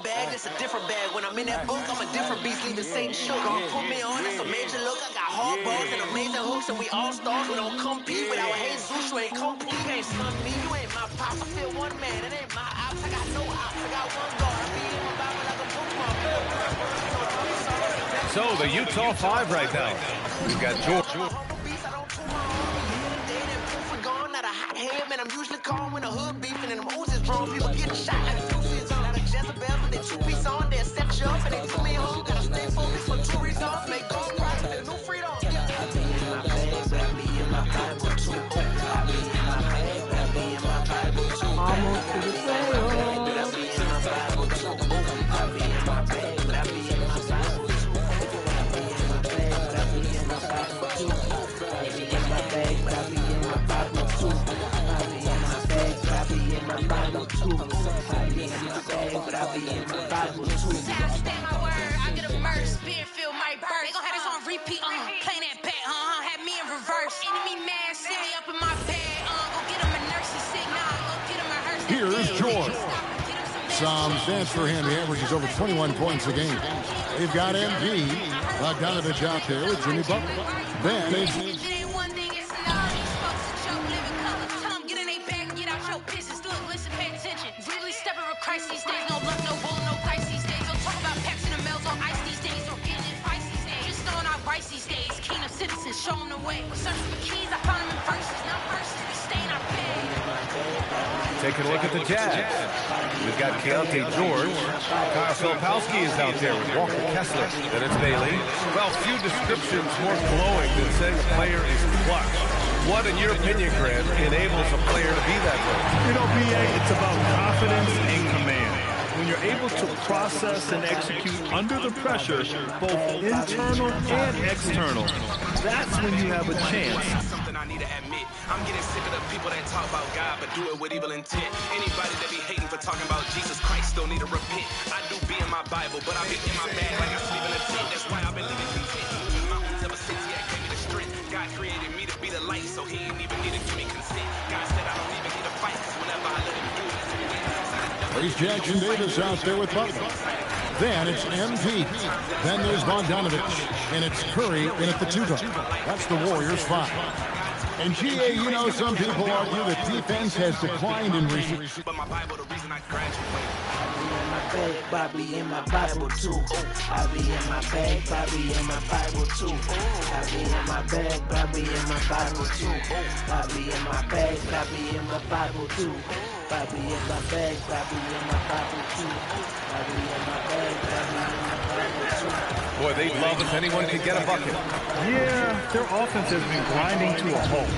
bag, it's a different bag. When I'm in that book, I'm a different beast, leaving Satan shook. Gonna put me on, that's a major look. I got hard balls and amazing hooks, and we all stars. We don't compete with our Jesus. You ain't compete, you ain't son me, you ain't my pops. I feel one man, it ain't my ops. I got no ops, I got one God. I be in my Bible like a bookmark. So the Utah 5 right now. We've got George. Not a hot head, man. I'm usually calm when the hood beefing and them O's is drawn. People getting shot like a two-piece on. Out of Jezebel with their two-piece on. They'll set you up and they took me home. Gotta stay focused for 2 reasons. Make gold price, there's no freedom. I be in my bag, I be in my Bible too. I be in my bag, I be in my Bible too. Almost to the same. But I be in my Bible too. I be in my bag, but I be in my Bible too. I be in my bag, but I be in my Bible too. I be in my bag, but I be in my Bible too. I be in my bag, but I be in my Bible too. I be in my bag, but I be in my Bible too. Stand my word, I get immersed. Beer feel my birth. They gon' have this on repeat, playing that back, had me in reverse. Enemy man, sit me up in my bed, go get him a nursing sick, go get him a hearse. Here's George. Some stats for him. He averages over 21 points a game. They've got MD, Bogdanovich out there with Jimmy Butler. Then it's Christ these days, no luck, no bull, no dice these days. Don't talk about packs in the mails on ice these days, or getting in fights these days. Just throwing out rice these days. Kingdom citizens, show them the way. We're searching for keys, I found them in verses, not verses. We stay in our bed. Taking a look at the Jazz. We've got Keontae George. Kyle Filipowski is out there with Walker Kessler. Then it's Bailey. Well, few descriptions more glowing than saying a player is clutch. What, in your opinion, Grant, enables a player to be that way? You know, BA, it's about confidence and command. When you're able to process and execute under the pressure, both internal and external, that's when you have a chance. Something I need to admit. I'm getting sick of the people that talk about God but do it with evil intent. Anybody that be hating for talking about Jesus Christ still need to repent. I do be in my Bible, but I be in my bag like I sleep in a tent. That's why I've been living content. Moving mountains ever since He had gave me the strength. God created me to be the light, so He ain't even need to give me consent. God said I don't even need to fight, because whenever I let Him do it, that's what There's Jackson Davis out there with Butler. Then it's MP. Then there's Bogdanovich. And it's Curry in at the 2 guard. That's the Warriors 5. And GA, you know, some people argue that defense has declined in recent years. But my Bible, the reason I graduated. I be in my Bible too. I be in my bag, I be in my Bible too. I be in my bag, I be in my Bible too. I be in my bag, I be in my Bible too. I be in my bag, I be in my Bible too. I be in my bag, I be in my Bible too. Boy, they'd love if anyone could get a bucket. Yeah, their offense has been grinding to a halt.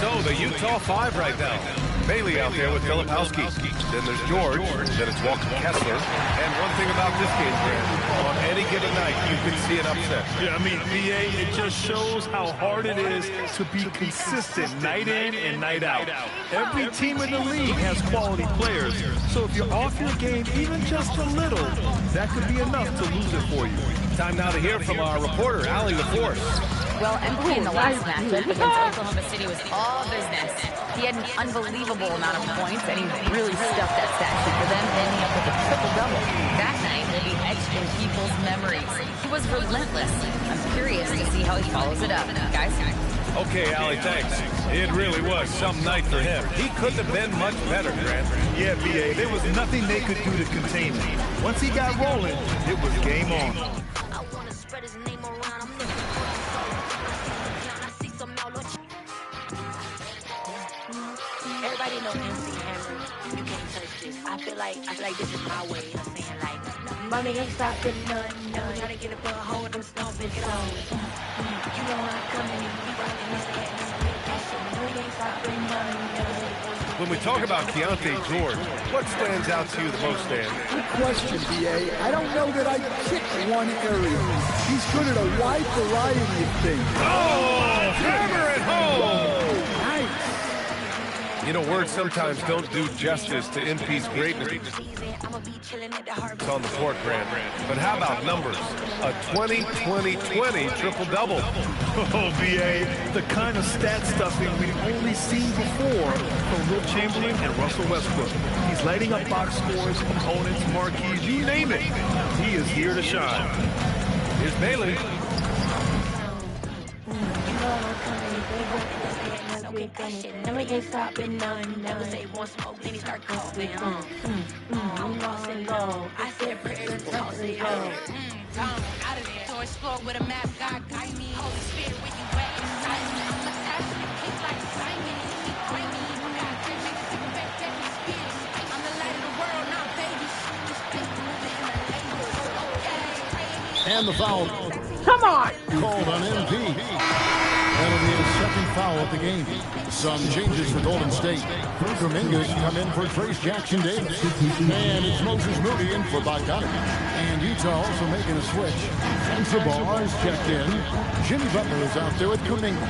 So the Utah 5 right now. Bailey out there with Filipowski. Then there's George. Then it's Walker Kessler. And one thing about this game, Grant, on any given night, you can see an upset. Yeah, I mean, BA, it just shows how hard it is to be consistent night in and night out. Every team in the league has quality players. So if you're off your game even just a little, that could be enough to lose it for you. Time now to hear from our reporter, Allie LaForce. Well, MVP in the last matchup against Oklahoma City was all business. He had an unbelievable amount of points, and he really stuffed that stat sheet for them, ending up with a triple-double. That night will be etched in people's memories. He was relentless. I'm curious to see how he follows it up. Guys? Okay, Allie, thanks. It really was some night for him. He couldn't have been much better, Grant. Yeah, BA, there was nothing they could do to contain him. Once he got rolling, it was game on. Everybody know MC Hammer. You can't touch this. I feel like this is my way of saying like, money ain't stopping nothing. Trying to get up a hold them stomping stones. You know I'm coming in. We rocking this cat. Money ain't stopping nothing. When we talk about Keontae George, what stands out to you the most, Dan? Good question, BA. I don't know that I'd pick one area. He's good at a wide variety of things. Oh, hammer it home! Whoa, nice. You know, words sometimes don't do justice to NP's greatness. It's on the court, Grant. But how about numbers? A 20-20-20 triple-double. Oh, B.A., the kind of stat stuffing we've only seen before from Will Chamberlain and Russell Westbrook. He's lighting up box scores, opponents, marquees, you name it. He is here to shine. Here's Bailey. Never get stopping none. Never say one smoke, then he start coughing. I'm lost and low. I said prayers and toss it out of there. So explore with a map. God guide me. Holy Spirit, where you at? Inside me. I'm attached to the kick like Simon. He find me. God can make it take back that spirit. I'm the light of the world, not baby. This place moving in the labels. Okay. And the foul. Come on. Called on MP. That'll be his second foul of the game. Some changes for Golden State. Kuminga's come in for Trace Jackson Davis. And it's Moses Moody in for Bogdanovic. And Utah also making a switch. Sensabaugh is checked in. Jimmy Butler is out there with Kuminga.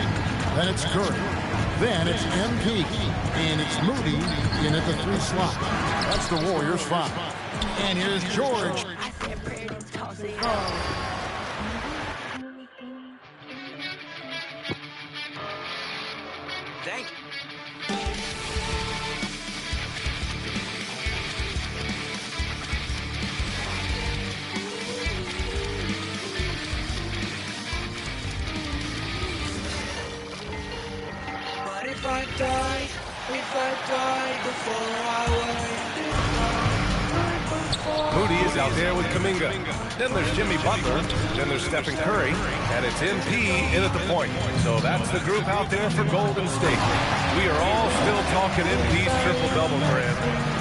Then it's Curry. Then it's MP. And it's Moody in at the 3 slot. That's the Warriors' foul. And here's George. I said prayer and toss it out. Thank you. But if I died before I Moody is out there with Kuminga. Then there's Jimmy Butler. Then there's Stephen Curry. And it's MP in at the point. So that's the group out there for Golden State. We are all still talking MP's triple-double, Grant.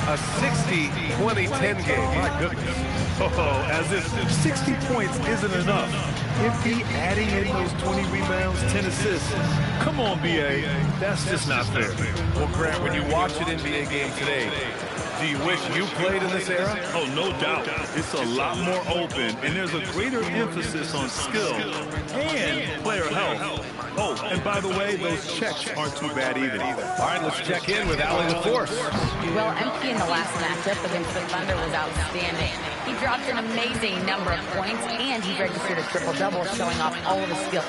A 60-20-10 game. My goodness. Oh, as if 60 points isn't enough. MP adding in those 20 rebounds, 10 assists. Come on, B.A. That's just not fair. Well, Grant, when you watch an NBA game today, do you wish you played in this era? Oh, no doubt. It's a lot more open, and there's a greater emphasis on skill and player health. Oh, and by the way, those checks aren't too bad either. All right, let's check in with Allie LaForce. Well, MP in the last matchup against the Thunder was outstanding. He dropped an amazing number of points, and he registered a triple-double, showing off all of his skills.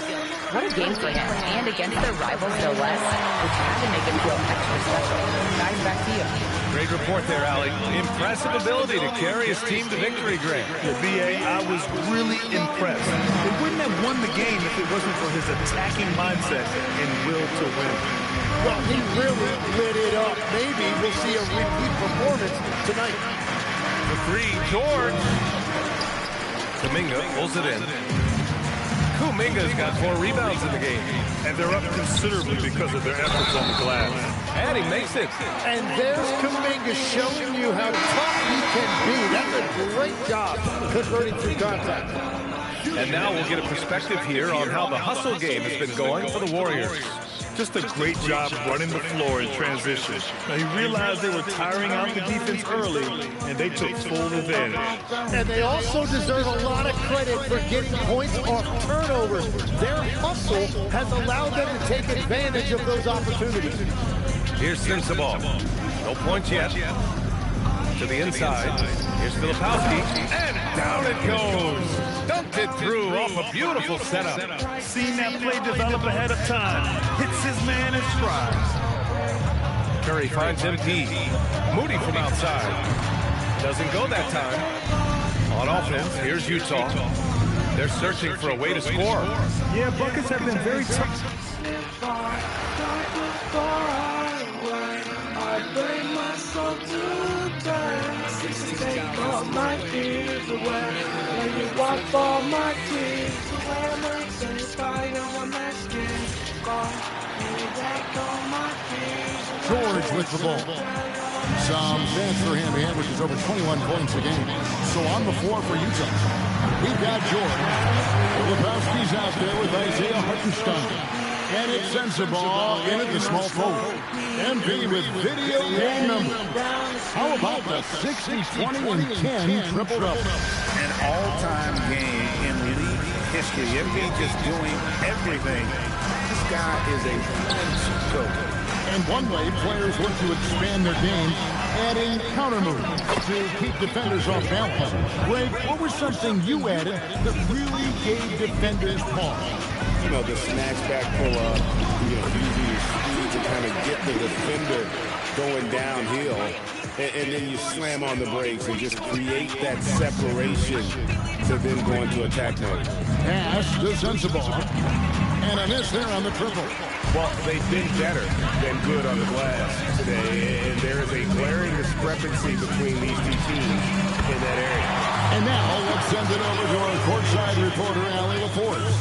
What a game for him, and against their rivals, no less, which had to make him feel extra special. Guys, back to you. Great report there, Allie. Impressive ability to carry his team to victory, Grant. Yeah, B.A., I was really impressed. They wouldn't have won the game if it wasn't for his attacking mindset and will to win. Well, he really lit it up. Maybe we'll see a repeat performance tonight. The 3, George. Kuminga pulls it in. Kuminga's got 4 rebounds in the game. And they're up considerably because of their efforts on the glass. And he makes it. And there's Kuminga showing you how tough he can be. That's a great job converting through contact. And now we'll get a perspective here on how the hustle game has been going for the Warriors. Just a great job running the floor in transition. Now, he realized they were tiring out the defense early, and they took full advantage. And they also deserve a lot of credit for getting points off turnovers. Their hustle has allowed them to take advantage of those opportunities. Here's Sensabaugh. No points yet. To the inside. Here's Filipowski. And down it goes. Dumped it through off a beautiful setup. Seen that play develop ahead of time. Hits his man in stride. Curry finds MP. Moody from outside. Doesn't go that time. On offense, here's Utah. They're searching for a way to score. Yeah, buckets have been very tough. I bring my soul to die. Take all my fears away. When you wipe all my tears away, I'm satisfied on my skin. Take all my fears. George with the ball. Some chance for him. He averages over 21 points a game. So on the floor for Utah, we've got George. Lebowski's out there with Isaiah Hartenstein. And it's Sensabaugh in at the small forward. MP with video game number. How about the 60, 20, and 10 triple-double? An all-time game in league history. MP just doing everything. This guy is a punch coach. And one way players look to expand their game, adding counter moves to keep defenders off balance. Greg, what was something you added that really gave defenders pause? You know, the snatch back pull-up, using your speed to kind of get the defender going downhill. And then you slam on the brakes and just create that separation to then go into attack mode. Pass to Sensible. And a miss there on the triple. Well, they've been better than good on the glass today, and there is a glaring discrepancy between these two teams in that area. And now let's send it over to our courtside reporter, Allie LaForce.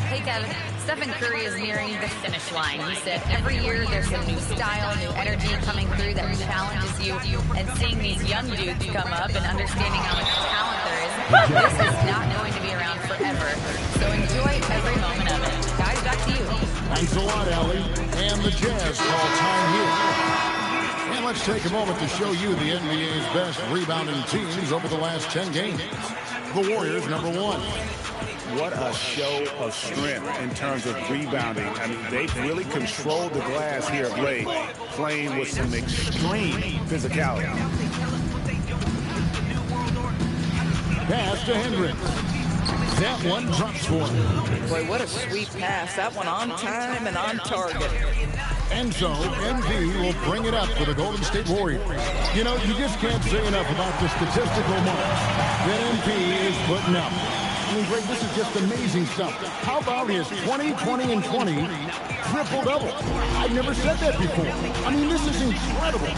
Hey, Kevin. Stephen Curry is nearing the finish line. He said every year there's some new style, new energy coming through that challenges you. And seeing these young dudes come up and understanding how much talent there is, this is not going to be around forever. So enjoy every moment of it. Guys, back to you. Thanks a lot, Allie. And the Jazz call time here. And let's take a moment to show you the NBA's best rebounding teams over the last 10 games. The Warriors, number 1. What a show of strength in terms of rebounding. I mean, they've really controlled the glass here of late, playing with some extreme physicality. Pass to Hendricks. That one drops for him. Boy, what a sweet pass. That one on time and on target. And so, MV will bring it up for the Golden State Warriors. You know, you just can't say enough about the statistical marks that MP is putting up. I mean, Greg, this is just amazing stuff. How about his 20, 20, and 20 triple-double? I've never said that before. I mean, this is incredible.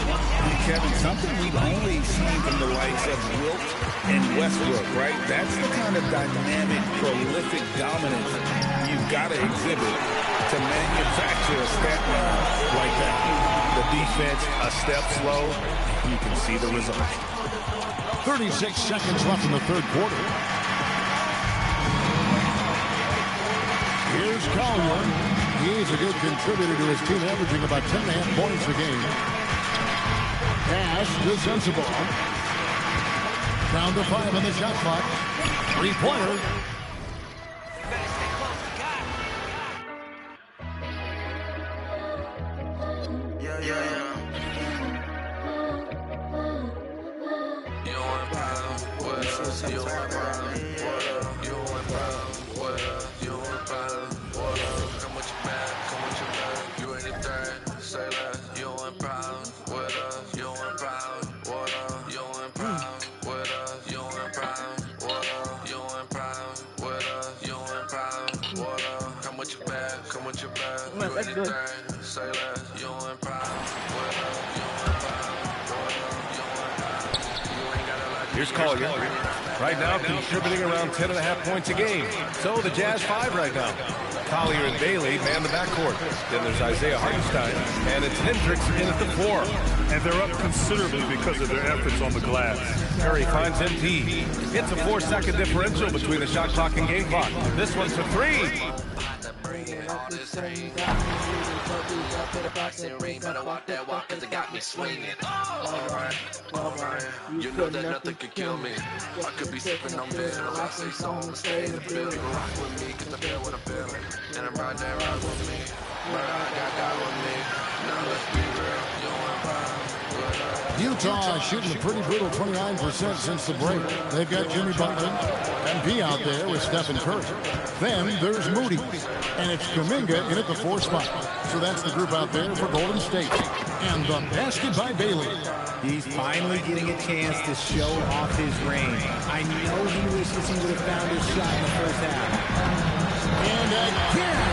Kevin, something we've only seen from the likes of Wilt and Westbrook, right? That's the kind of dynamic, prolific dominance you've got to exhibit to manufacture a stat line like that. The defense a step slow, you can see the result. 36 seconds left in the third quarter. Here's Collier. He's a good contributor to his team, averaging about 10.5 points a game. Pass to Sensible. Down to 5 on the shot clock. Three-pointer. That's good. Here's Collier. Right now contributing around 10.5 points a game. So the Jazz 5 right now. Collier and Bailey man the backcourt. Then there's Isaiah Hartenstein, and it's Hendricks in at the 4. And they're up considerably because of their efforts on the glass. Curry finds MP. It's a 4-second differential between the shot clock and game clock. This one's for 3. Better walk that walk, cause it got me swinging. Alright. You know that nothing could kill me. I could be sipping on beer, I say songs, stay in the building. Rock with me, cause I feel what I'm feeling. And I'm right there, rock with me. But I got God with me. Now let's be real, you want prime. Utah shooting a pretty brutal 29% since the break. They've got Jimmy Butler and P out there with Stephen Curry. Then there's Moody, and it's Kuminga in at the 4 spot. So that's the group out there for Golden State. And the basket by Bailey. He's finally getting a chance to show off his range. I know he wishes he would have found his shot in the first half. And again,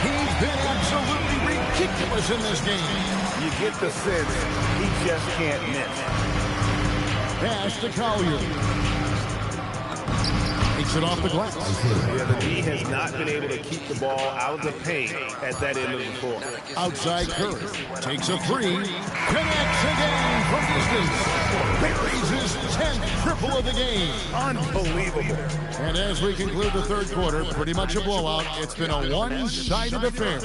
he's been absolutely ridiculous in this game. You get the sense he just can't miss. Pass to Collier. Takes it off the glass. Yeah, the D has not been able to keep the ball out of the paint at that end of the floor. Outside Curry. Takes a 3. Connects again from distance. Buries his 10th triple of the game. Unbelievable. And as we conclude the third quarter, pretty much a blowout. It's been a one-sided affair.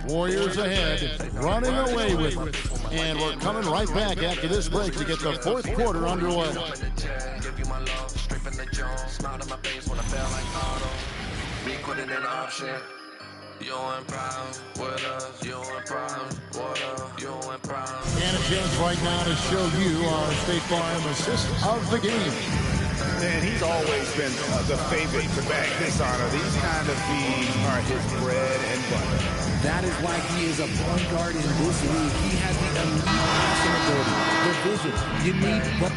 Warriors ahead, running away with it. And we're coming right back after this break to get the fourth quarter underway. You want problems with us, you want problems, what up, you want problems. And a chance right now to show you our State Farm assist of the game. And he's always been the favorite to bag this honor. These kind of feeds are his bread and butter. That is why he is a point guard in this league. He has the elite passing ability, the vision. You need what?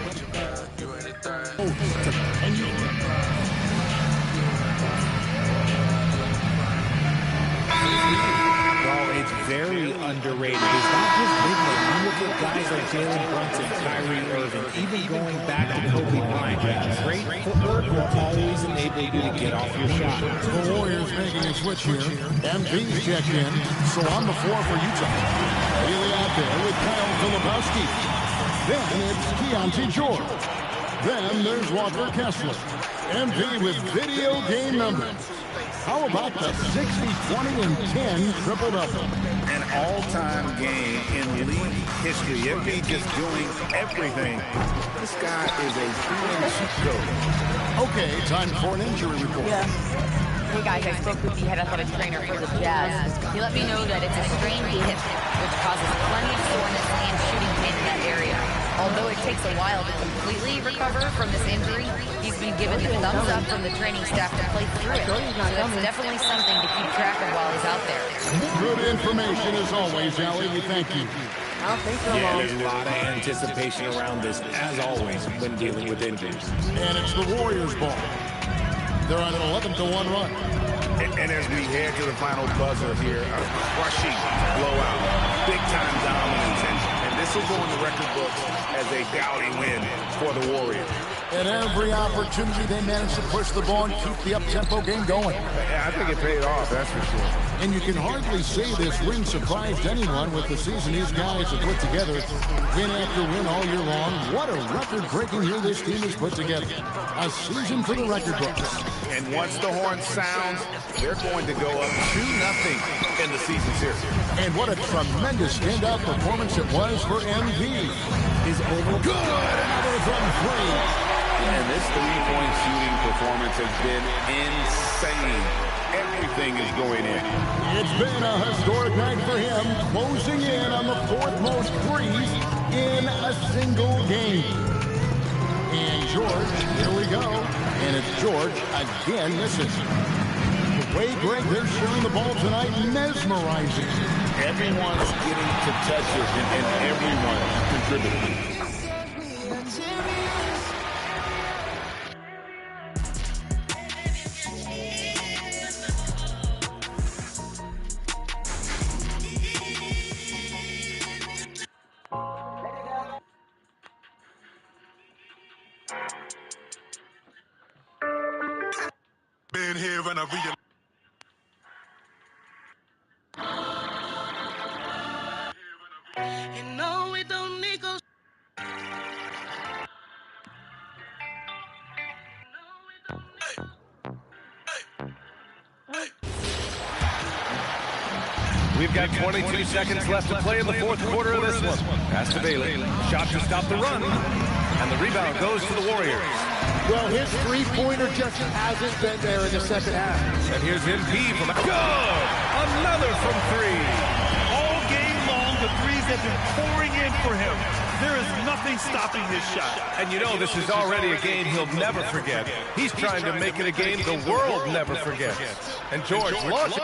It's very underrated. It's not just big men. You look at guys like Jalen Brunson, Kyrie Irving, even going back to Kobe Bryant. Great footwork will always enable you to get off your shot. The Warriors making a switch here. MV's checked in. So on the floor for Utah. Haley out there with Kyle Filipowski. Then it's Keontae George. Then there's Walker Kessler. MV with video game numbers. How about the 60, 20, and 10 triple-double? An all-time game in league history. MB just doing everything. This guy is a cheat code. Okay, time for an injury report. Yeah. Hey guys, I spoke with the head athletic trainer for the Jazz. He let me know that it's a strained hip, which causes plenty of soreness and shooting pain in that area. Although it takes a while to completely recover from this injury, he's been given the thumbs up from the training staff to play through it. So that's definitely something to keep track of while he's out there. Good information as always, Allie. We thank you. Yeah, there's a lot of anticipation around this, as always, when dealing with injuries. And it's the Warriors' ball. They're on an 11-1 run. And as we head to the final buzzer here, a crushing blowout, big-time dominance, and this will go in the record books as a doughty win for the Warriors. At every opportunity, they managed to push the ball and keep the up-tempo game going. I think it paid off, that's for sure. And you can hardly say this win surprised anyone with the season these guys have put together. Win after win all year long. What a record-breaking year this team has put together. A season for the record books. And once the horn sounds, they're going to go up 2-0 in the season series. And what a tremendous standout performance it was for MV. Is over. Good! Another from three. And this three-point shooting performance has been insane. Everything is going in. It's been a historic night for him, closing in on the fourth most threes in a single game. And George, here we go. And it's George again missing. The way, Greg, they're sharing the ball tonight, mesmerizing. Everyone's getting to touch it, and everyone contributing. Been here and I realize. You know we don't need go. We've got 22 seconds left to play in the fourth quarter of this one. Pass to Bailey. Shot to stop the run. And the rebound goes to the Warriors. Well, his three-pointer just hasn't been there in the second half. And here's MP from good. Another from three. All game long, the threes have been pouring in for him. There is nothing stopping his shot. And you know this is already a game he'll never forget. He's trying to make it a game the world never forgets. And George launches.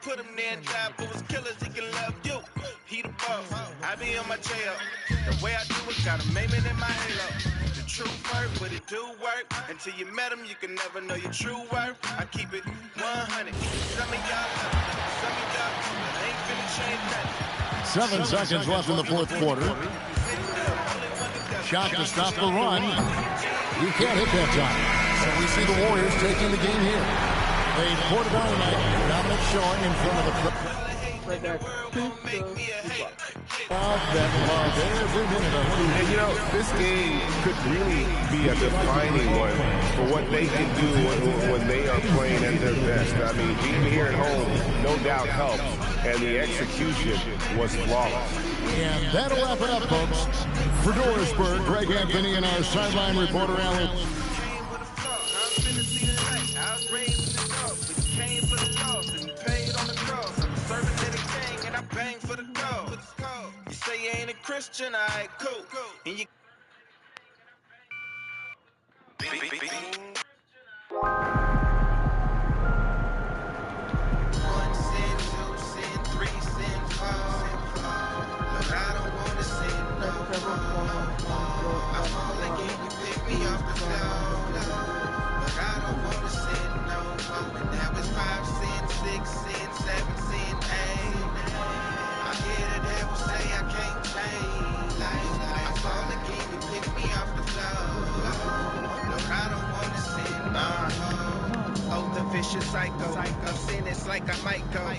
Put him there and die for his killers, he can love you. He the boss, I be on my tail. The way I do it, got a maiming in my halo. The truth work, but it do work. Until you met him, you can never know your true worth. I keep it 100. Some of y'all ain't finna change nothing. 7 seconds left in the fourth quarter. Shot to stop the run. He can't hit that time. So we see the Warriors taking the game here. They poured it on tonight. Dominant showing in front of the right there. Every minute of it. And you know, this game could really be a defining one for what they can do when they are playing at their best. I mean, being here at home, no doubt helps. And the execution was flawless. And that'll wrap it up, folks. For Dorisburg, Greg Anthony and our sideline reporter, Alan. Christian, I cool. And you one sin, two sin, three sin, four. Look, I don't wanna sin no more. I fall again, you pick me up the floor. Look, I don't wanna sin no more. And now it's 5 sin, 6 sin, 7 sin, 8. I hear the devil say I can't change. I fall again, you pick me up the floor. Look, I don't wanna sin no more. Oh, the vicious cycle of sin, it's like I might go a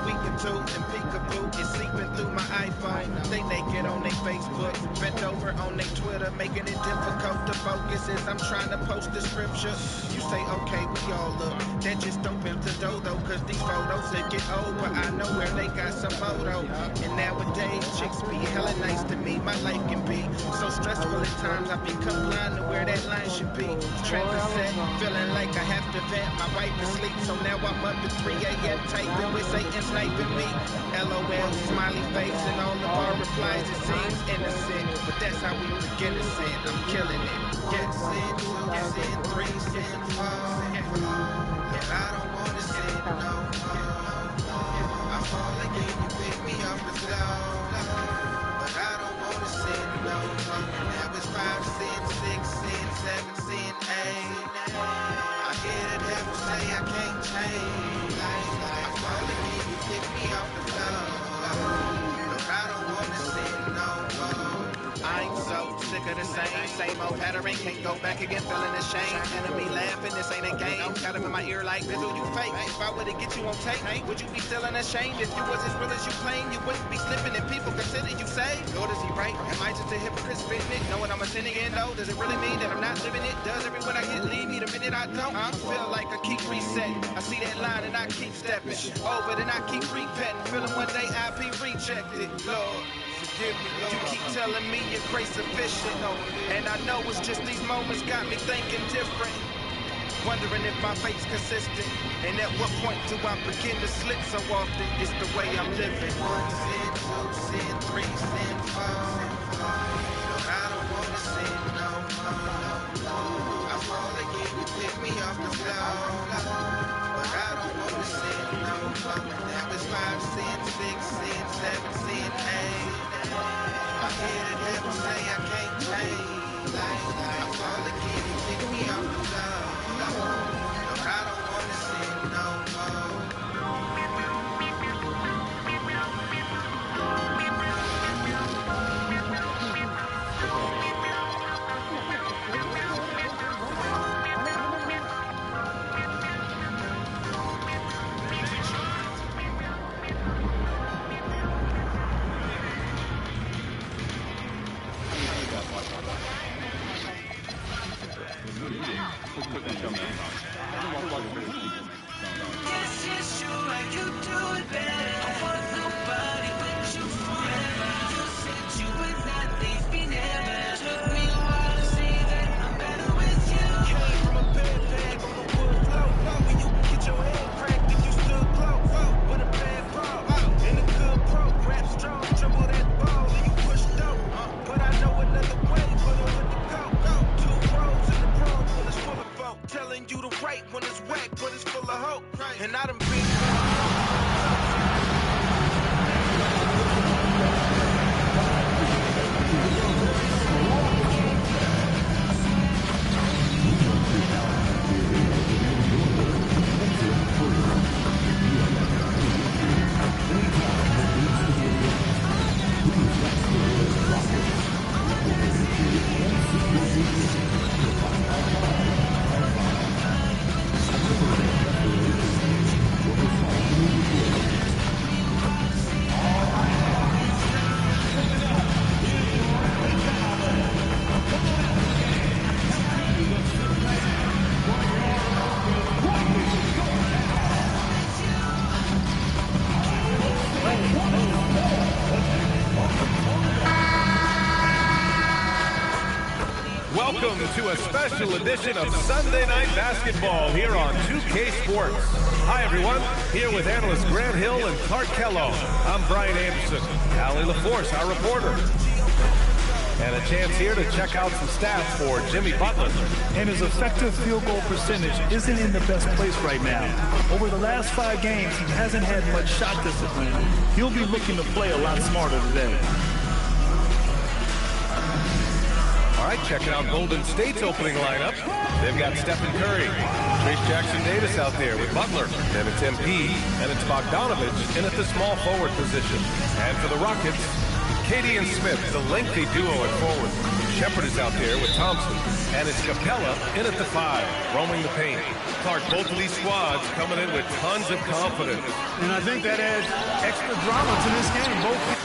week or two and peekaboo is sleeping through my iPhone. They naked on their Facebook, bent over on their Twitter, making it difficult to focus as I'm trying to post the scripture. You say, okay, we all look. That just opens the door though, cause these photos they get old, but I know where they got some photo. And nowadays, chicks be hella nice to me. My life can be so stressful at times. I become blind to where that line should be. Transcend, feeling like I have to vent. My wife is asleep, so now I'm up at 3 a.m. typing with Satan sniping me. LOL, smiley face, and all of our replies, it seems innocent. But that's how we begin to sin. I'm killing it. Yes, sin, 2 sin, 3 sin, 4. Look, I don't wanna sin no more. I fall again, you pick me up and slow. But I don't wanna sin no more. Now it's 5 sin, 6 sin, 7 sin, 8. I hear the devil say I can't change. I fall again, you pick me up and slow. Look, I don't wanna sin no more. I'm so sick of the same old pattern. Can't go back again, feeling ashamed. Enemy laughing, this ain't a game. Got him in my ear like, Bizzle, you fake. If I were to get you on tape, would you be still unashamed? If you was as real as you claim, you wouldn't be slipping and people consider you saved. Lord, is he right? Am I just a hypocrite spitting it? Knowing I'm a sin again, though? Does it really mean that I'm not living it? Does everyone I get leave me the minute I don't? I feel like I keep resetting. I see that line and I keep stepping over, then I keep repenting. Feeling one day I'll be rejected. Lord, forgive me, Lord. You keep telling me your grace sufficient, and I know it's just these moments got me thinking different. Wondering if my faith's consistent, and at what point do I begin to slip so often? It's the way I'm living. 1 sin, 2 sin, 3 sin, 4. Look, I don't wanna sin no more. I fall again, you pick me up and slow. But I don't wanna sin no more. Now it's 5 sin, 6 sin, 7 sin, 8. I hear the devil say I can't change. I fall again, you pick me up and slow. Look, I don't wanna sin no more. Yes, yes, you're right, you do it better. I want nobody but you forever. You said you would not leave me never. Took me a while to see that I'm better with you. Came from a bed bag on the wood floor, where you get your head cracked if you stood close. With a bad ball and a good pro, grab strong, dribble that ball and you push dope. But I know another way for the one to go. 2 rows in the room when it's full of folk, telling you the right when it's whack, but it's full of hope. And I done been. Welcome to a special edition of Sunday Night Basketball here on 2K Sports. Hi, everyone. Here with analysts Grant Hill and Clark Kellogg. I'm Brian Anderson. Allie LaForce, our reporter. And a chance here to check out some stats for Jimmy Butler. And his effective field goal percentage isn't in the best place right now. Over the last 5 games, he hasn't had much shot discipline. He'll be looking to play a lot smarter today. All right, checking out Golden State's opening lineup. They've got Stephen Curry, Trace Jackson-Davis out there with Butler. And it's MP, and it's Bogdanovich in at the small forward position. And for the Rockets, Katie and Smith, the lengthy duo at forward. Shepard is out there with Thompson. And it's Capella in at the 5, roaming the paint. Clark, both of these squads coming in with tons of confidence. And I think that adds extra drama to this game. Both